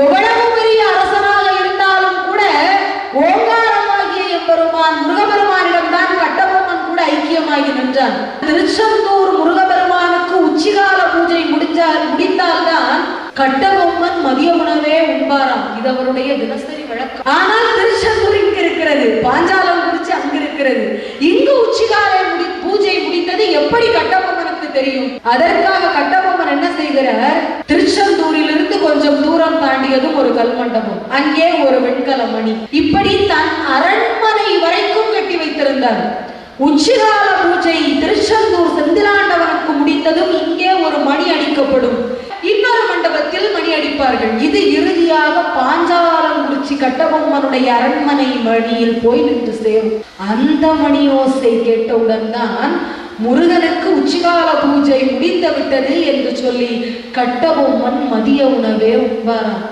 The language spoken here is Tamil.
எவ்வளவு பெரிய அரசனாக இருந்தாலும் கூட ஓங்காரமாகிய எம்பெருமான் முருகபெருமானிடம் தான் கட்டபொம்மன் கூட ஐக்கியமாகி நின்றான். திருச்செந்தூர் முருகபெருமானுக்கு உச்சிகால பூஜை முடித்தால்தான் கட்டபொம்மன் மதிய உணவே உண்பாராம். இது அவருடைய தினசரி வழக்கம். ஆனால் திருச்செந்தூர் இங்கு இருக்கிறது, பாஞ்சாலம் குறிச்சு அங்கு இருக்கிறது. இங்கு உச்சிகால பூஜை முடித்தது எப்படி கட்டபொம்மனுக்கு தெரியும்? அதற்காக கட்டபொம்மன் என்ன செய்கிறார், திருச்செந்தூரிலிருந்து கொஞ்சம் தூரம் தாண்டியதும் ஒரு கல்மண்டபம், அங்கே ஒரு வெண்கல மணி, இப்படி தன் அரண்மனை வரைக்கும் கட்டி வைத்திருந்தார். உச்சிகால பூஜை திருச்செந்தூர் செந்திலாண்டவனுக்கு முடித்ததும் இங்கே ஒரு மணி அடிக்கப்படும், இன்னொரு மண்டபத்தில் மணி அடிப்பார்கள். இது இறுதியாக பாஞ்சாலங்குறிச்சி கட்டபொம்மனுடைய அரண்மனை மணியில் போய் நின்று சேரும். அந்த மணியோசை கேட்டவுடன் தான் முருகனுக்கு உச்சிகால பூஜை முடிந்து விட்டது என்று சொல்லி கட்டபொம்மன் மதிய உணவே உண்பாராம்.